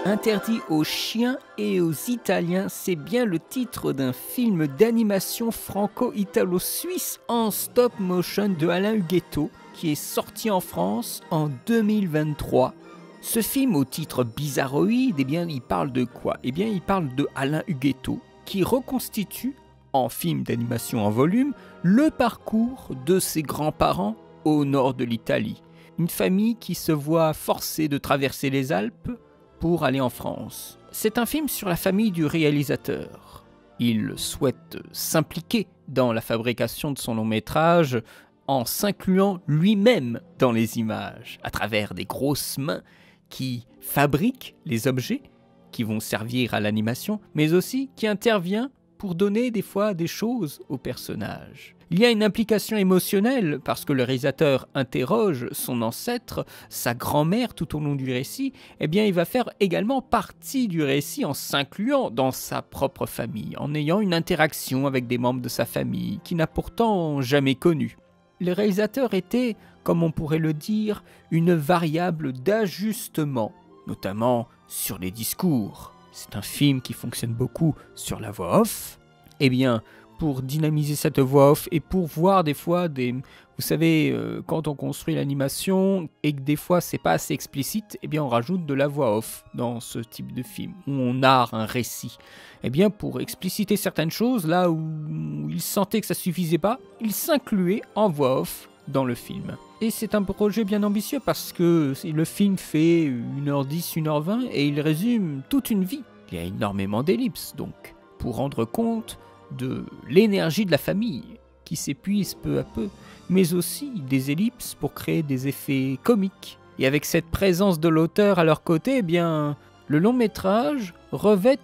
Interdit aux chiens et aux Italiens, c'est bien le titre d'un film d'animation franco-italo-suisse en stop motion de Alain Huguetto qui est sorti en France en 2023. Ce film au titre bizarroïde, eh bien, il parle de quoi ? Eh bien, il parle de Alain Huguetto qui reconstitue, en film d'animation en volume, le parcours de ses grands-parents au nord de l'Italie. Une famille qui se voit forcée de traverser les Alpes pour aller en France. C'est un film sur la famille du réalisateur. Il souhaite s'impliquer dans la fabrication de son long-métrage en s'incluant lui-même dans les images, à travers des grosses mains qui fabriquent les objets qui vont servir à l'animation, mais aussi qui intervient pour donner des fois des choses aux personnages. Il y a une implication émotionnelle parce que le réalisateur interroge son ancêtre, sa grand-mère tout au long du récit. Eh bien, il va faire également partie du récit en s'incluant dans sa propre famille, en ayant une interaction avec des membres de sa famille qu'il n'a pourtant jamais connus. Le réalisateur était, comme on pourrait le dire, une variable d'ajustement, notamment sur les discours. C'est un film qui fonctionne beaucoup sur la voix off. Eh bien, pour dynamiser cette voix off et pour voir des fois vous savez, quand on construit l'animation et que des fois c'est pas assez explicite, eh bien on rajoute de la voix off dans ce type de film, où on narre un récit. Eh bien pour expliciter certaines choses, là où il sentait que ça suffisait pas, il s'incluait en voix off dans le film. Et c'est un projet bien ambitieux parce que le film fait 1h10, 1h20 et il résume toute une vie. Il y a énormément d'ellipses donc, pour rendre compte de l'énergie de la famille qui s'épuise peu à peu, mais aussi des ellipses pour créer des effets comiques. Et avec cette présence de l'auteur à leur côté, eh bien, le long métrage revêt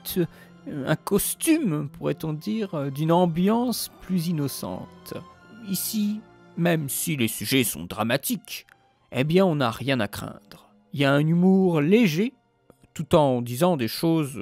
un costume, pourrait-on dire, d'une ambiance plus innocente. Ici, même si les sujets sont dramatiques, eh bien on n'a rien à craindre. Il y a un humour léger, tout en disant des choses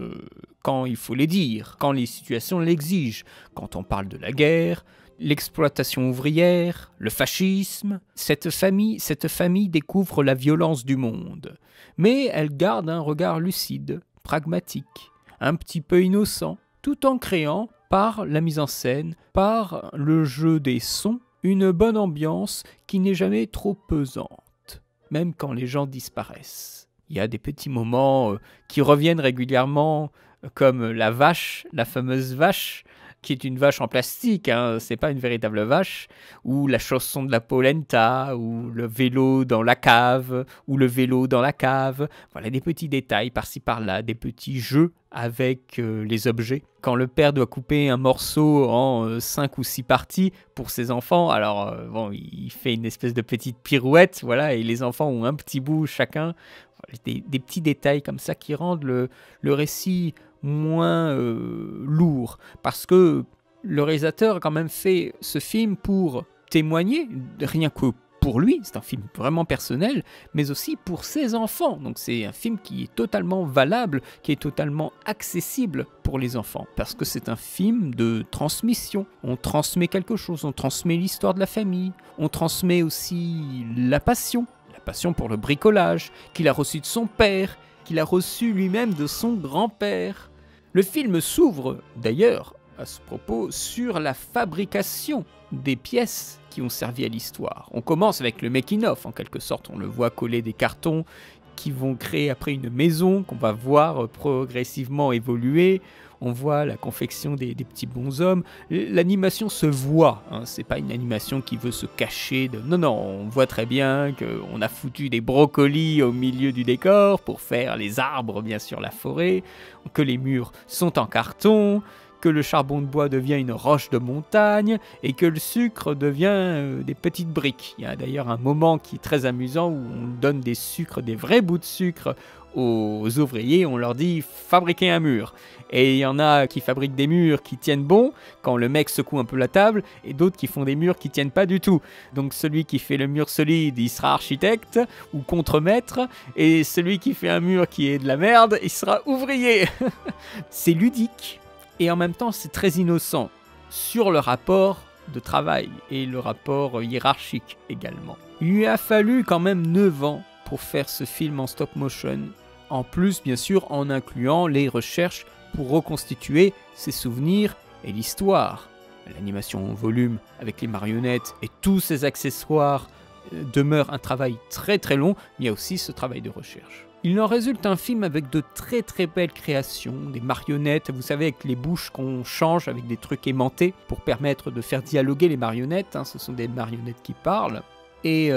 quand il faut les dire, quand les situations l'exigent, quand on parle de la guerre, l'exploitation ouvrière, le fascisme. Cette famille découvre la violence du monde, mais elle garde un regard lucide, pragmatique, un petit peu innocent, tout en créant, par la mise en scène, par le jeu des sons, une bonne ambiance qui n'est jamais trop pesante, même quand les gens disparaissent. Il y a des petits moments qui reviennent régulièrement, comme la vache, la fameuse vache, qui est une vache en plastique, hein, c'est pas une véritable vache, ou la chanson de la polenta, ou le vélo dans la cave, ou le vélo dans la cave. Voilà des petits détails par-ci par-là, des petits jeux avec les objets. Quand le père doit couper un morceau en 5 ou 6 parties pour ses enfants, alors il fait une espèce de petite pirouette, voilà, et les enfants ont un petit bout chacun. Des petits détails comme ça qui rendent le récit moins lourd, parce que le réalisateur a quand même fait ce film pour témoigner, rien que pour lui, c'est un film vraiment personnel, mais aussi pour ses enfants. Donc c'est un film qui est totalement valable, qui est totalement accessible pour les enfants, parce que c'est un film de transmission. On transmet quelque chose, on transmet l'histoire de la famille, on transmet aussi la passion pour le bricolage, qu'il a reçu de son père, qu'il a reçu lui-même de son grand-père. Le film s'ouvre d'ailleurs, à ce propos, sur la fabrication des pièces qui ont servi à l'histoire. On commence avec le making-of, en quelque sorte, on le voit coller des cartons qui vont créer après une maison qu'on va voir progressivement évoluer. On voit la confection des petits bonshommes. L'animation se voit, hein, c'est pas une animation qui veut se cacher de... Non, on voit très bien qu'on a foutu des brocolis au milieu du décor pour faire les arbres, bien sûr, la forêt, que les murs sont en carton, que le charbon de bois devient une roche de montagne et que le sucre devient des petites briques. Il y a d'ailleurs un moment qui est très amusant où on donne des sucres, des vrais bouts de sucre aux ouvriers, on leur dit fabriquez un mur. Et il y en a qui fabriquent des murs qui tiennent bon quand le mec secoue un peu la table, et d'autres qui font des murs qui tiennent pas du tout. Donc celui qui fait le mur solide, il sera architecte ou contremaître, et celui qui fait un mur qui est de la merde, il sera ouvrier. C'est ludique, et en même temps c'est très innocent sur le rapport de travail et le rapport hiérarchique également. Il lui a fallu quand même 9 ans pour faire ce film en stop motion, En plus, bien sûr, en incluant les recherches pour reconstituer ses souvenirs et l'histoire. L'animation en volume avec les marionnettes et tous ses accessoires demeure un travail très très long, mais il y a aussi ce travail de recherche. Il en résulte un film avec de très très belles créations, des marionnettes, vous savez, avec les bouches qu'on change avec des trucs aimantés pour permettre de faire dialoguer les marionnettes, ce sont des marionnettes qui parlent. Et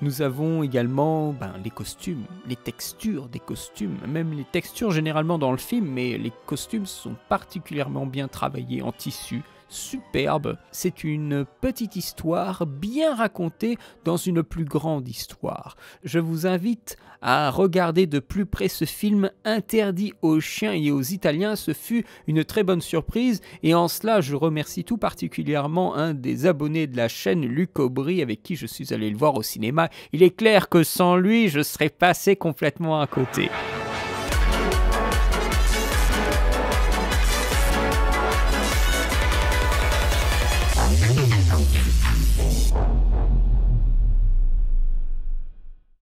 nous avons également les costumes, les textures des costumes, même les textures généralement dans le film, mais les costumes sont particulièrement bien travaillés en tissu, superbe. C'est une petite histoire bien racontée dans une plus grande histoire. Je vous invite à regarder de plus près ce film interdit aux chiens et aux Italiens. Ce fut une très bonne surprise et en cela je remercie tout particulièrement un des abonnés de la chaîne, Luc Aubry, avec qui je suis allé le voir au cinéma. Il est clair que sans lui je serais passé complètement à côté.